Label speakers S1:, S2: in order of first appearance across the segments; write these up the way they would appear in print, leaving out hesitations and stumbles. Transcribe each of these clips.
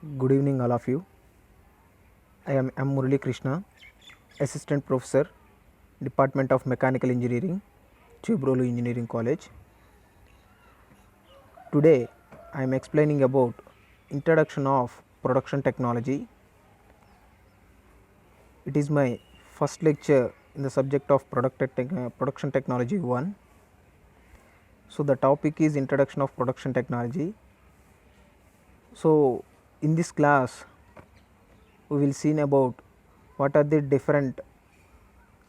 S1: Good evening, all of you. I am M. Murali Krishna, Assistant Professor, Department of Mechanical Engineering, Chibrolu Engineering College. Today, I am explaining about introduction of production technology. It is my first lecture in the subject of production technology 1. So, the topic is introduction of production technology. So, in this class, we will see about what are the different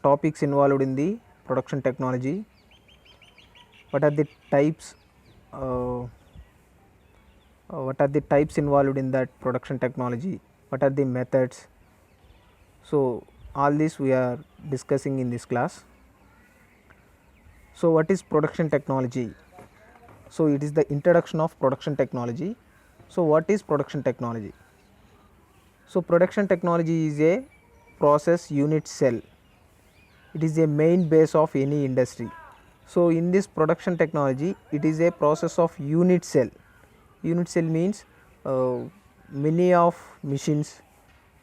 S1: topics involved in the production technology, what are the types involved in that production technology, what are the methods. So all this we are discussing in this class. So what is production technology? So it is the introduction of production technology. So what is production technology? So production technology is a process unit cell. It is a main base of any industry. So in this production technology, it is a process of unit cell. Unit cell means many of machines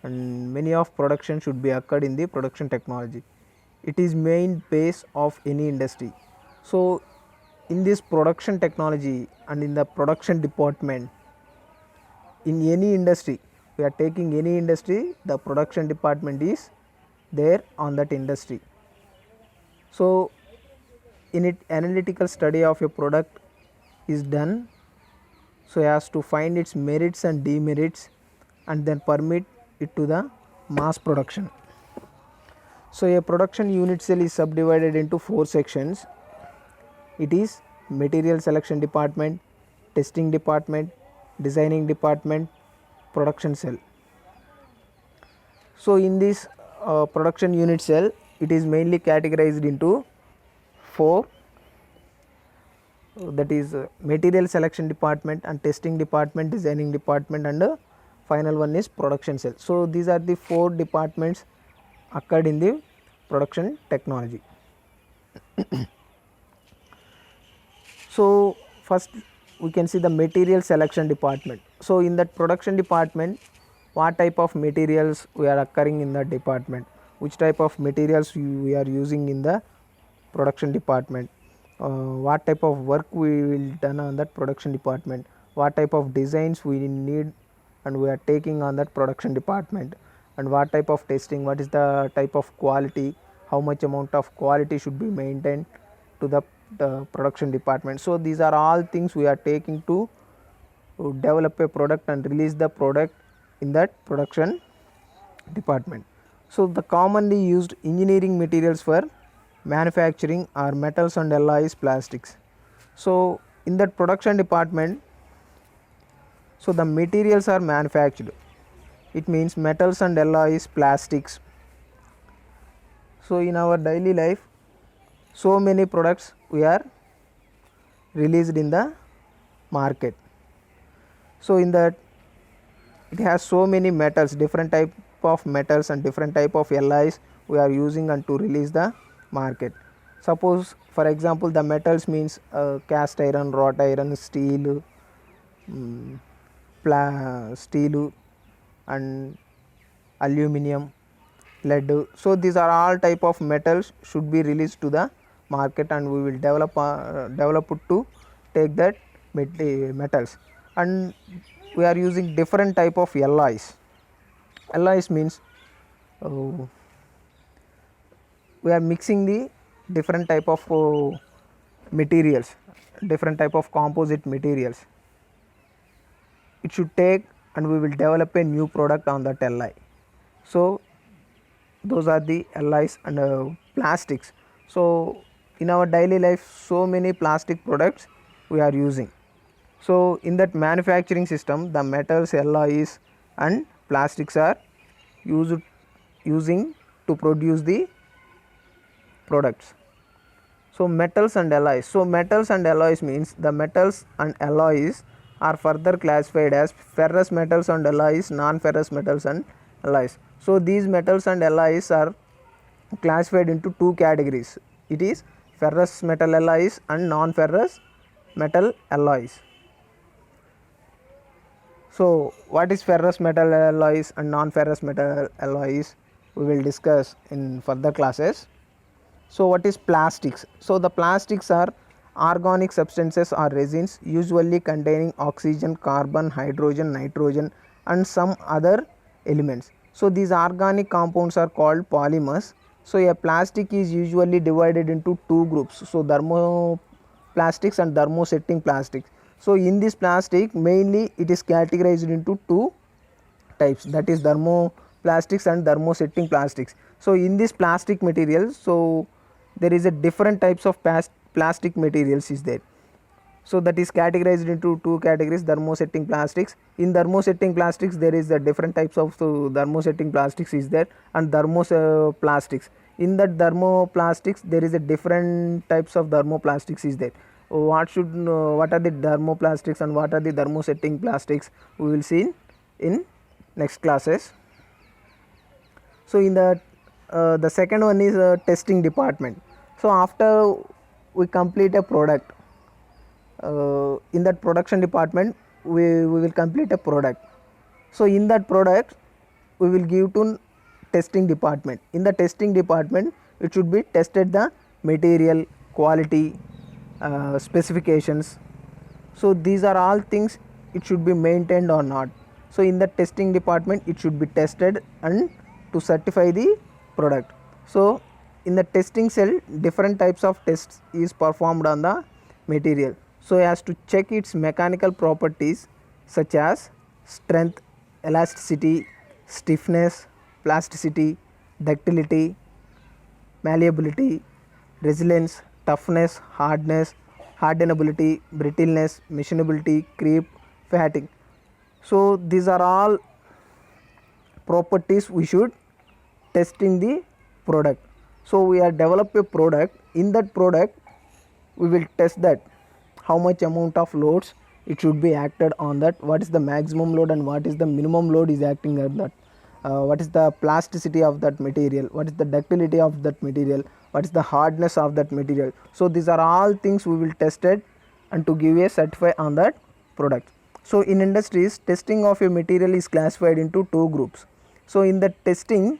S1: and many of production should be occurred in the production technology. It is main base of any industry. So in this production technology and in the production department, in any industry, we are taking any industry, the production department is there on that industry. So in it, analytical study of a product is done so as to find its merits and demerits and then permit it to the mass production. So a production unit cell is subdivided into 4 sections. It is material selection department, testing department, designing department, production cell. So in this production unit cell, it is mainly categorized into 4, that is material selection department and testing department, designing department, and final one is production cell. So these are the 4 departments occurred in the production technology. So first we can see the material selection department. So in that production department, what type of materials we are occurring in that department, which type of materials we are using in the production department, what type of work we will done on that production department, what type of designs we need and we are taking on that production department, and what type of testing, what is the type of quality, how much amount of quality should be maintained to the production department. So these are all things we are taking to develop a product and release the product in that production department. So the commonly used engineering materials for manufacturing are metals and alloys, plastics. So in that production department, so the materials are manufactured, it means metals and alloys, plastics. So in our daily life, so many products we are released in the market. So in that it has so many metals, different type of metals and different type of alloys we are using and to release the market. Suppose for example the metals means cast iron, wrought iron, steel, steel and aluminum, lead. So these are all type of metals should be released to the market and we will develop it to take that metals. And we are using different type of alloys. Alloys means we are mixing the different type of materials, different type of composite materials. It should take and we will develop a new product on that alloy. So those are the alloys. And plastics. So in our daily life, so many plastic products we are using. So in that manufacturing system, the metals, alloys and plastics are using to produce the products. So metals and alloys. So metals and alloys means the metals and alloys are further classified as ferrous metals and alloys, non-ferrous metals and alloys. So these metals and alloys are classified into 2 categories. It is ferrous metal alloys and non-ferrous metal alloys. So what is ferrous metal alloys and non-ferrous metal alloys, we will discuss in further classes. So what is plastics? So the plastics are organic substances or resins usually containing oxygen, carbon, hydrogen, nitrogen and some other elements. So these organic compounds are called polymers. So a plastic is usually divided into two groups. So thermoplastics and thermosetting plastics. So in this plastic mainly it is categorized into two types, that is thermoplastics and thermosetting plastics. So in this plastic material, so there is a different types of plastic materials is there. So that is categorized into two categories, thermosetting plastics. In thermosetting plastics there is a different types of thermosetting plastics is there, and thermoplastics. In that thermoplastics there is a different types of thermoplastics is there. What are the thermoplastics and what are the thermosetting plastics, we will see in next classes. So in the second one is testing department. So after we complete a product, in that production department we will complete a product. So in that product we will give to testing department. In the testing department it should be tested the material, quality, specifications. So these are all things it should be maintained or not. So in the testing department it should be tested and to certify the product. So in the testing cell different types of tests is performed on the material, so as to check its mechanical properties such as strength, elasticity, stiffness, plasticity, ductility, malleability, resilience, toughness, hardness, hardenability, brittleness, machinability, creep, fatigue. So these are all properties we should test in the product. So we are develop a product. In that product we will test that how much amount of loads it should be acted on that, what is the maximum load and what is the minimum load is acting at that, what is the plasticity of that material, what is the ductility of that material, what is the hardness of that material. So these are all things we will test it and to give a certify on that product. So in industries testing of a material is classified into two groups. So in the testing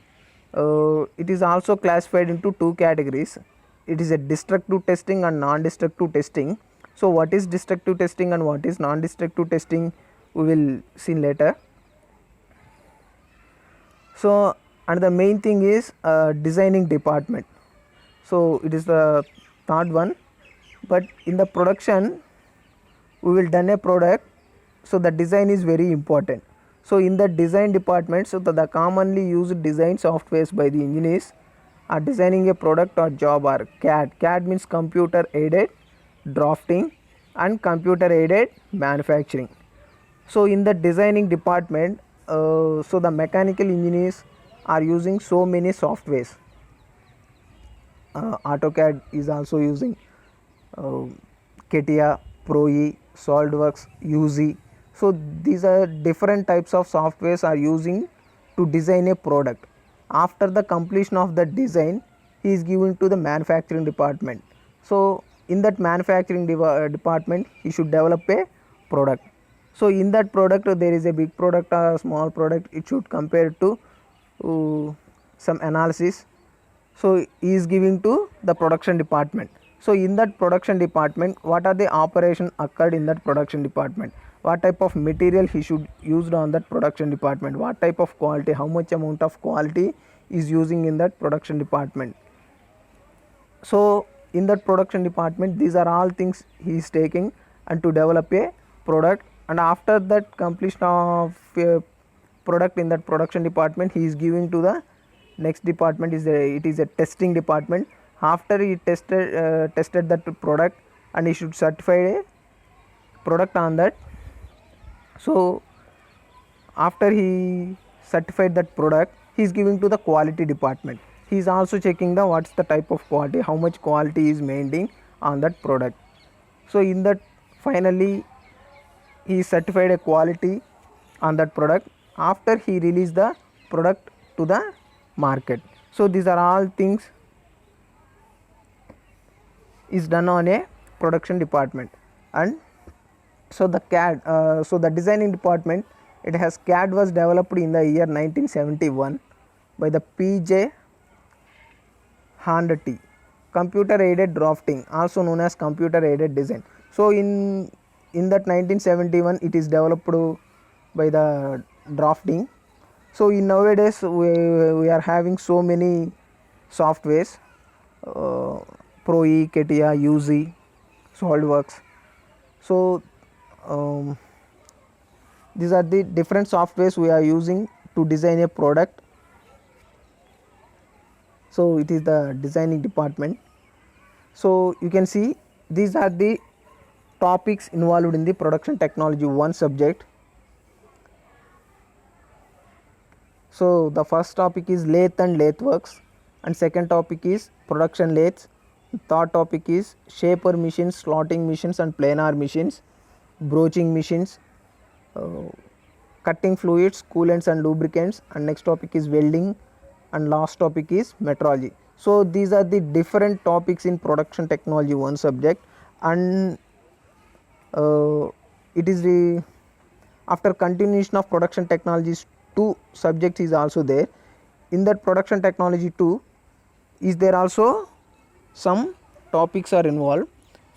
S1: it is also classified into two categories. It is a destructive testing and non-destructive testing. So what is destructive testing and what is non-destructive testing, we will see later. So and the main thing is designing department. So it is the third one. But in the production we will done a product, so the design is very important. So in the design department, so the commonly used design softwares by the engineers are designing a product or job are CAD. CAD means computer aided drafting and computer aided manufacturing. So in the designing department, so the mechanical engineers are using so many softwares. AutoCAD is also using CATIA, ProE, SolidWorks, UZ. So these are different types of softwares are using to design a product. After the completion of the design, he is given to the manufacturing department. So in that manufacturing department he should develop a product. So in that product there is a big product or a small product, it should compare to some analysis. So he is giving to the production department. So in that production department, what are the operation occurred in that production department, what type of material he should used on that production department, what type of quality, how much amount of quality is using in that production department. So in that production department these are all things he is taking and to develop a product. And after that completion of a product in that production department, he is giving to the next department, it is a testing department. After he tested that product and he should certify a product on that. So after he certified that product, he is giving to the quality department. He is also checking the what's the type of quality, how much quality is maintained on that product. So in that finally he certified a quality on that product after he released the product to the market. So these are all things is done on a production department. And so the CAD, so the designing department It has CAD was developed in the year 1971 by the PJ Handy. Computer aided drafting, also known as computer aided design. So in that 1971 it is developed by the drafting. So in nowadays we are having so many softwares, Pro E, CATIA, UZ, SolidWorks. So these are the different softwares we are using to design a product. So it is the designing department. So you can see these are the topics involved in the production technology 1 subject. So the first topic is lathe and lathe works, and second topic is production lathes. Third topic is shaper machines, slotting machines and planar machines, broaching machines, cutting fluids, coolants and lubricants, and next topic is welding, and last topic is metrology. So these are the different topics in production technology 1 subject, and it is the after continuation of production technologies 2 subjects is also there. In that production technology 2 is there also some topics are involved.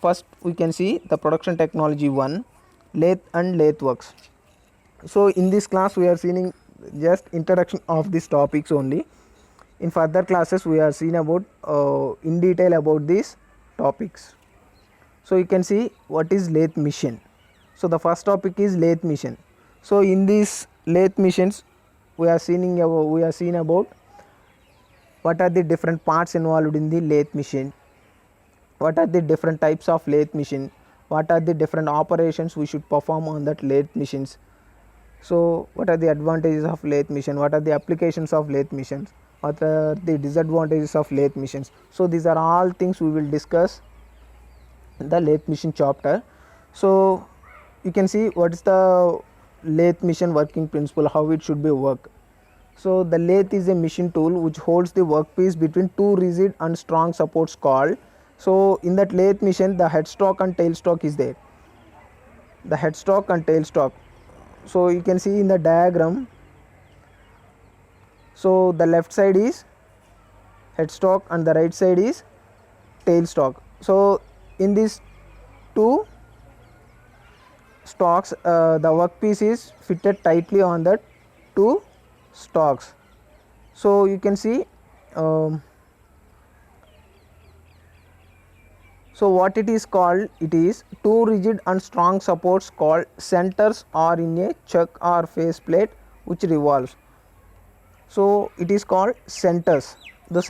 S1: First we can see the production technology 1, lathe and lathe works. So in this class we are seeing just introduction of these topics only. In further classes we are seeing about in detail about these topics. So you can see what is lathe machine. So the first topic is lathe machine. So in these lathe machines we are seeing about what are the different parts involved in the lathe machine, what are the different types of lathe machine, what are the different operations we should perform on that lathe machines. So what are the advantages of lathe machine, what are the applications of lathe machines, what are the disadvantages of lathe machines. So these are all things we will discuss in the lathe machine chapter. So you can see what is the lathe machine working principle, how it should be work. So the lathe is a machine tool which holds the workpiece between two rigid and strong supports called. So in that lathe machine the headstock and tailstock is there, the headstock and tailstock. So you can see in the diagram, so the left side is headstock and the right side is tailstock. So in these two stocks the workpiece is fitted tightly on the two stocks. So you can see so what it is called, it is two rigid and strong supports called centers are in a chuck or face plate which revolves. So it is called centers. The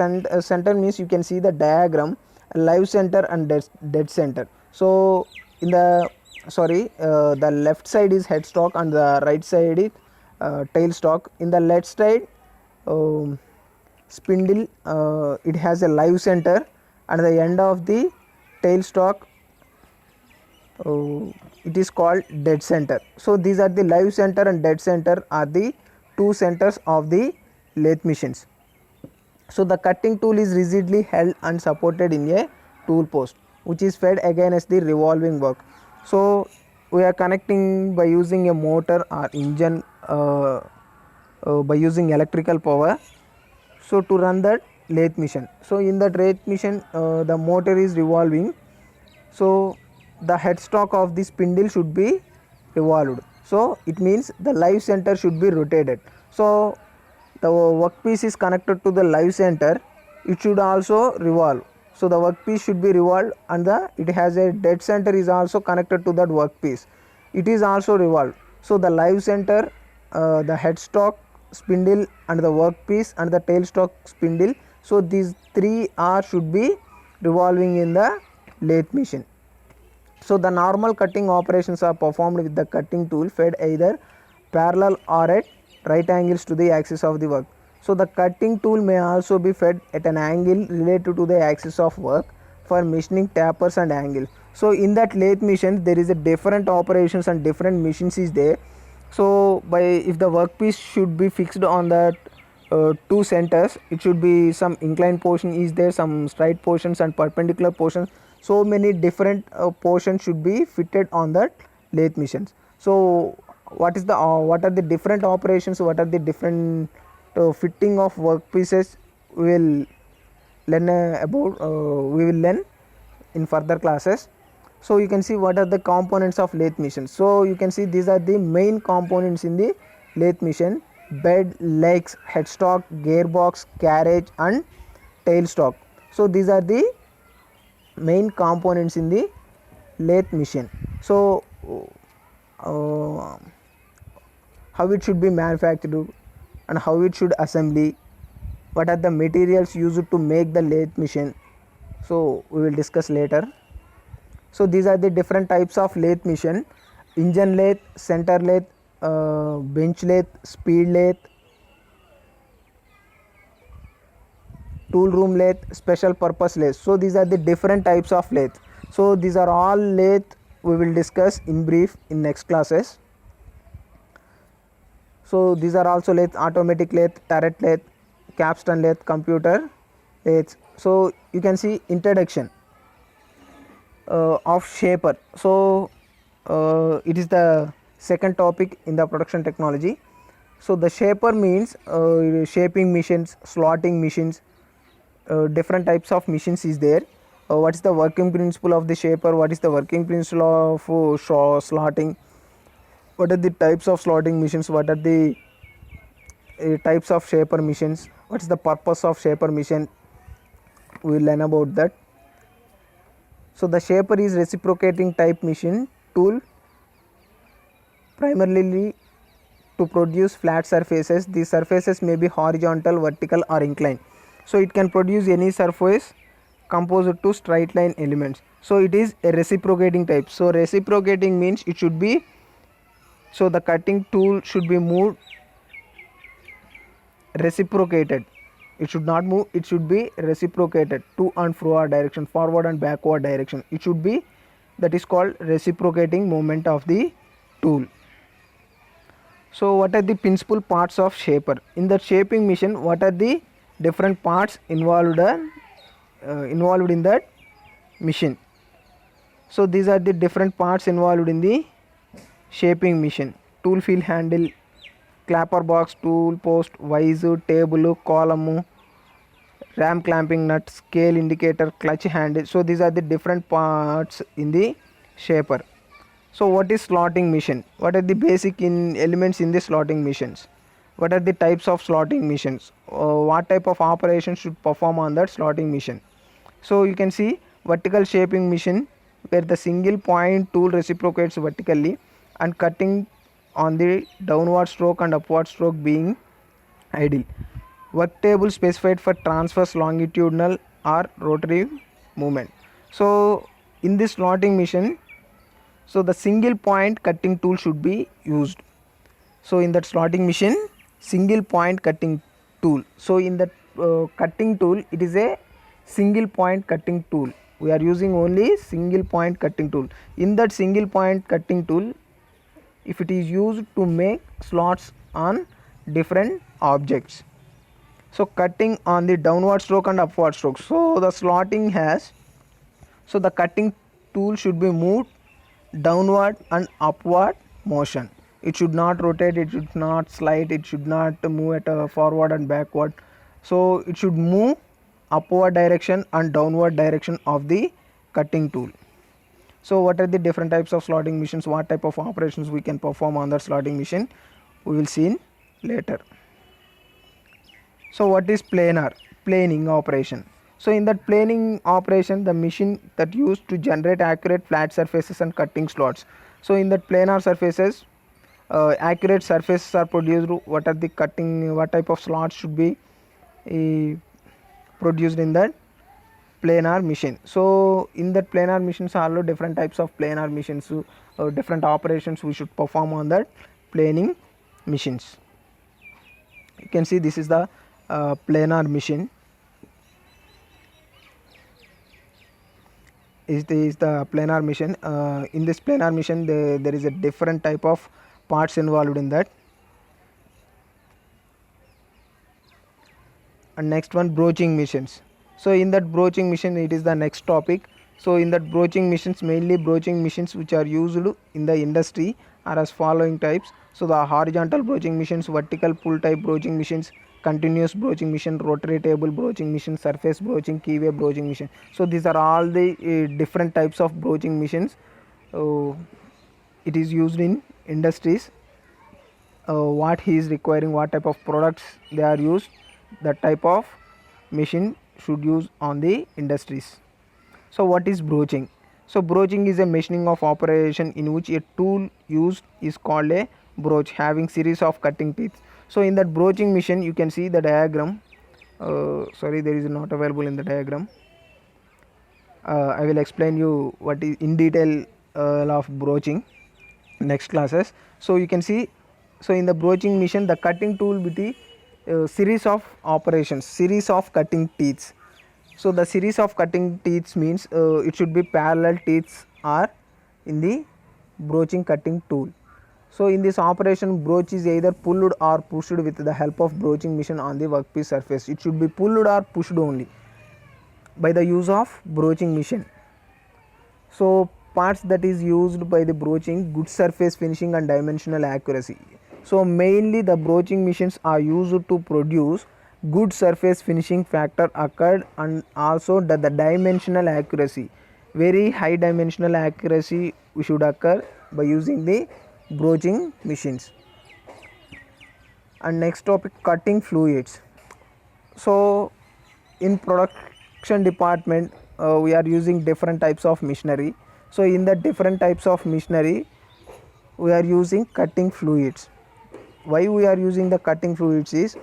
S1: center means you can see the diagram, live center and dead center. So in the the left side is headstock and the right side is tailstock. In the left side spindle it has a live center, and the end of the tailstock it is called dead center. So these are the live center and dead center are the two centers of the lathe machines. So the cutting tool is rigidly held and supported in a tool post which is fed against the revolving work. So we are connecting by using a motor or engine by using electrical power, so to run that lathe machine. So in that lathe machine the motor is revolving, so the headstock of the spindle should be revolved. So it means the live center should be rotated. So the workpiece is connected to the live center, it should also revolve. So the workpiece should be revolved, and it has a dead center is also connected to that workpiece, it is also revolved. So the live center, the headstock spindle and the workpiece and the tailstock spindle, so these three are should be revolving in the lathe machine. So the normal cutting operations are performed with the cutting tool fed either parallel or at right angles to the axis of the work. So the cutting tool may also be fed at an angle related to the axis of work for machining tapers and angles. So in that lathe machine there is a different operations and different machines is there. So by if the workpiece should be fixed on that two centers, it should be some inclined portion is there, some straight portions and perpendicular portions. So many different portions should be fitted on that lathe machines. So what are the different operations, what are the different fitting of workpieces we will learn we will learn in further classes. So you can see what are the components of lathe machine. So you can see these are the main components in the lathe machine: bed, legs, headstock, gearbox, carriage and tailstock. So these are the main components in the lathe machine. So uh, how it should be manufactured and how it should assembly, what are the materials used to make the lathe machine, so we will discuss later. So these are the different types of lathe machine: engine lathe, center lathe, bench lathe, speed lathe, tool room lathe, special purpose lathe. So these are the different types of lathe. So these are all lathe we will discuss in brief in next classes. So these are also lathe: automatic lathe, turret lathe, capstan lathe, computer lathe. So you can see introduction of shaper. So it is the second topic in the production technology. So the shaper means shaping machines, slotting machines, different types of machines is there. What is the working principle of the shaper, what is the working principle of slotting, what are the types of slotting machines, what are the types of shaper machines, what is the purpose of shaper machine, we will learn about that. So the shaper is reciprocating type machine tool primarily to produce flat surfaces. These surfaces may be horizontal, vertical or inclined. So it can produce any surface composed to straight line elements. So it is a reciprocating type. So reciprocating means it should be, so the cutting tool should be moved reciprocated. It should not move, it should be reciprocated to and fro direction, forward and backward direction. It should be, that is called reciprocating movement of the tool. So what are the principal parts of shaper? In the shaping machine, what are the different parts involved in that machine? So these are the different parts involved in the shaping machine: tool field handle, clapper box, tool post, visor, table, column, ram clamping nut, scale indicator, clutch handle. So these are the different parts in the shaper. So what is slotting machine? What are the basic elements in the slotting machines? What are the types of slotting machines? What type of operation should perform on that slotting machine? So you can see vertical shaping machine, where the single point tool reciprocates vertically and cutting on the downward stroke and upward stroke being ideal. Work table specified for transverse, longitudinal or rotary movement. So in this slotting machine, so the single point cutting tool should be used. So in that slotting machine, single point cutting tool. So in that cutting tool, it is a single point cutting tool. We are using only single point cutting tool. In that single point cutting tool, if it is used to make slots on different objects. So cutting on the downward stroke and upward stroke. So the slotting has, so the cutting tool should be moved downward and upward motion. It should not rotate, it should not slide, it should not move at a forward and backward. So it should move upward direction and downward direction of the cutting tool. So what are the different types of slotting machines, what type of operations we can perform on that slotting machine, we will see in later. So what is planing operation? So in that planing operation, the machine that used to generate accurate flat surfaces and cutting slots. So in that planar surfaces, accurate surfaces are produced. What are the cutting, what type of slots should be produced in that planar machine. So in that planar machines, are different types of planar machines, different operations we should perform on that planing machines. You can see this is the planar machine. Is the planar machine. In this planar machine, there is a different type of parts involved in that. And next one, broaching machines. So in that broaching machine, it is the next topic. So in that broaching machines, mainly broaching machines which are used in the industry are as following types. So the horizontal broaching machines, vertical pull type broaching machines, continuous broaching machine, rotary table broaching machine, surface broaching, keyway broaching machine. So these are all the different types of broaching machines. It is used in industries. What he is requiring, what type of products they are used, that type of machine should use on the industries. So what is broaching? So broaching is a machining of operation in which a tool used is called a broach, having series of cutting teeth. So in that broaching machine you can see the diagram. Sorry, there is not available in the diagram. I will explain you what is in detail of broaching next classes. So you can see, so in the broaching machine the cutting tool with the series of operations, series of cutting teeth. So the series of cutting teeth means it should be parallel teeth are in the broaching cutting tool. So in this operation, broach is either pulled or pushed with the help of broaching machine on the workpiece surface. It should be pulled or pushed only by the use of broaching machine. So parts that is used by the broaching: good surface finishing and dimensional accuracy. So mainly the broaching machines are used to produce good surface finishing factor occurred, and also the dimensional accuracy, very high dimensional accuracy should occur by using the broaching machines. And next topic, cutting fluids. So in production department we are using different types of machinery. So in the different types of machinery we are using cutting fluids. Why we are using the cutting fluids is,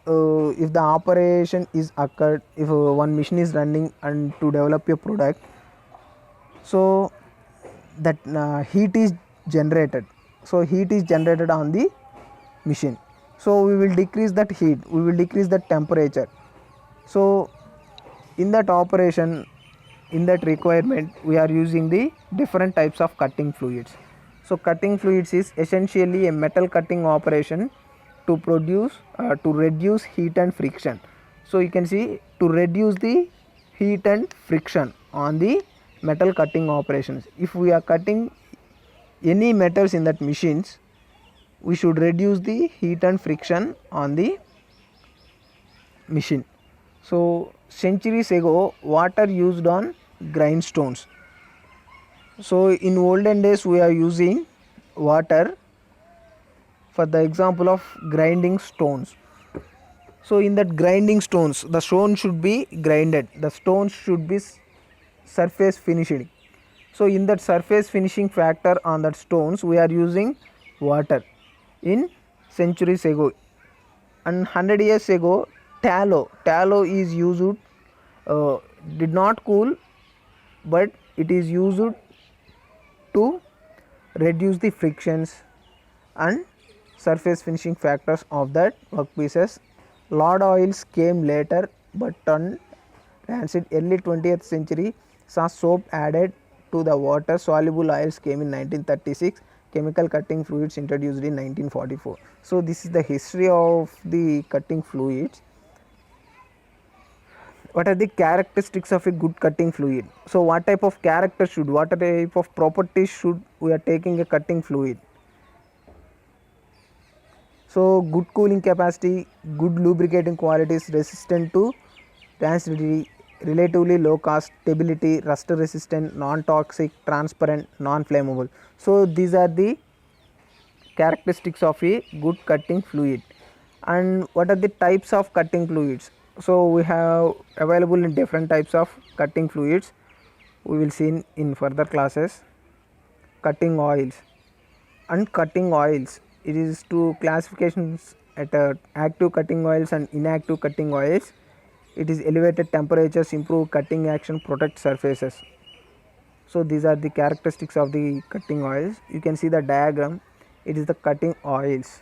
S1: if the operation is occurred, if one machine is running and to develop a product, so that heat is generated. So heat is generated on the machine. So we will decrease that heat, we will decrease the temperature. So in that operation, in that requirement, we are using the different types of cutting fluids. So cutting fluids is essentially a metal cutting operation to produce to reduce heat and friction. So you can see, to reduce the heat and friction on the metal cutting operations. If we are cutting any metals in that machines, we should reduce the heat and friction on the machine. So centuries ago, water used on grindstones. So in olden days we are using water for the example of grinding stones. So in that grinding stones, the stone should be grinded, the stones should be surface finishing. So in that surface finishing factor on that stones we are using water in centuries ago. And 100 years ago, tallow is used, did not cool, but it is used to reduce the frictions and surface finishing factors of that workpieces. Lard oils came later but turned rancid. Early 20th century saw soap added to the water. Soluble oils came in 1936. Chemical cutting fluids introduced in 1944. So this is the history of the cutting fluids. What are the characteristics of a good cutting fluid? So what type of character should, what type of properties should we are taking a cutting fluid? So good cooling capacity, good lubricating qualities, resistant to rancidity, relatively low cost, stability, rust resistant, non-toxic, transparent, non-flammable. So these are the characteristics of a good cutting fluid. And what are the types of cutting fluids? So we have available in different types of cutting fluids, we will see in further classes. Cutting oils and cutting oils, it is two classifications at active cutting oils and inactive cutting oils. It is elevated temperatures, improve cutting action, protect surfaces. So these are the characteristics of the cutting oils. You can see the diagram, it is the cutting oils.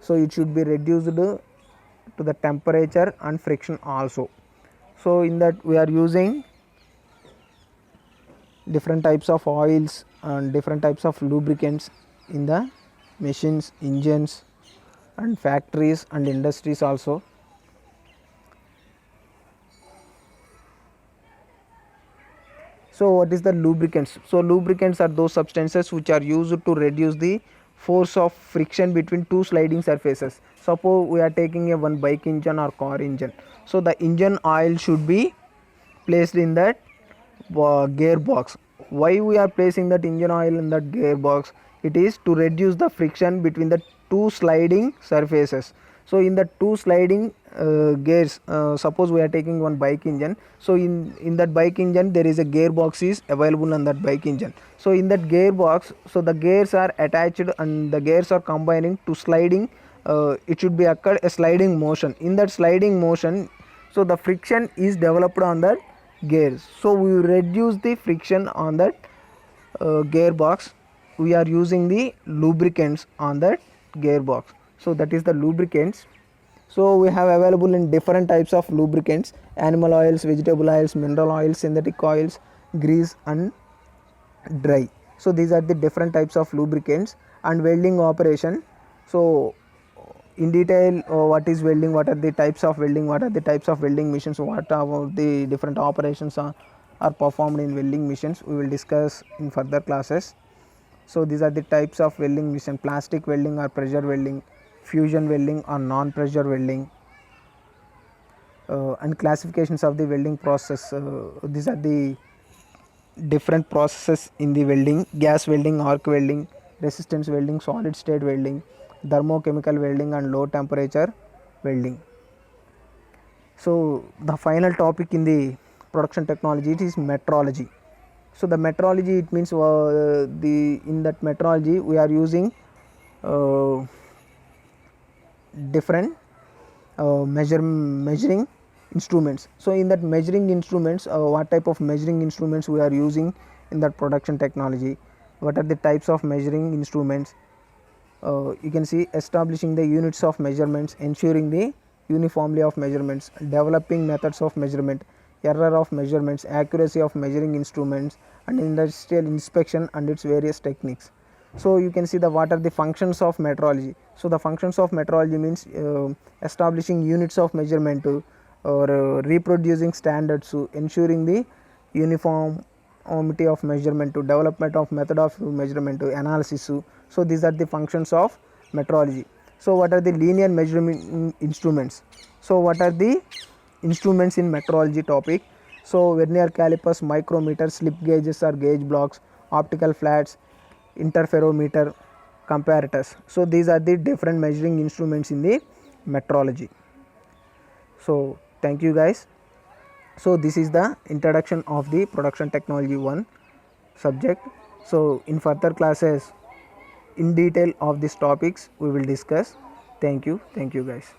S1: So it should be reduced to the temperature and friction also. So in that we are using different types of oils and different types of lubricants in the machines, engines and factories and industries also. So what is the lubricants? So lubricants are those substances which are used to reduce the force of friction between two sliding surfaces. Suppose we are taking a one bike engine or car engine, so the engine oil should be placed in that gearbox. Why we are placing that engine oil in that gearbox? It is to reduce the friction between the two sliding surfaces. So in the two sliding gears, suppose we are taking one bike engine, so in that bike engine there is a gearbox is available on that bike engine. So in that gearbox, so the gears are attached and the gears are combining to sliding. It should be occurred a sliding motion. In that sliding motion, so the friction is developed on that gears, so we reduce the friction on that gearbox. We are using the lubricants on that gearbox, so that is the lubricants. So we have available in different types of lubricants: animal oils, vegetable oils, mineral oils, synthetic oils, grease and dry. So these are the different types of lubricants. And welding operation, so in detail, what is welding, what are the types of welding, what are the types of welding machines, what are the different operations are performed in welding machines, we will discuss in further classes. So these are the types of welding machine: plastic welding or pressure welding, fusion welding or non pressure welding, and classifications of the welding process. These are the different processes in the welding: gas welding, arc welding, resistance welding, solid state welding, thermochemical welding and low temperature welding. So the final topic in the production technology, it is metrology. So the metrology, it means in that metrology we are using different measuring instruments. So in that measuring instruments, what type of measuring instruments we are using in that production technology, what are the types of measuring instruments. You can see establishing the units of measurements, ensuring the uniformity of measurements, developing methods of measurement, error of measurements, accuracy of measuring instruments, and industrial inspection and its various techniques. So you can see the what are the functions of metrology. So the functions of metrology means establishing units of measurement, or reproducing standards, ensuring the uniformity of measurement, to development of method of measurement, to analysis. So these are the functions of metrology. So what are the linear measurement instruments? So what are the instruments in metrology topic? So vernier calipers, micrometers, slip gauges or gauge blocks, optical flats, interferometer, comparators. So these are the different measuring instruments in the metrology. So thank you guys. So this is the introduction of the production technology 1 subject. So in further classes, in detail of these topics we will discuss. Thank you guys.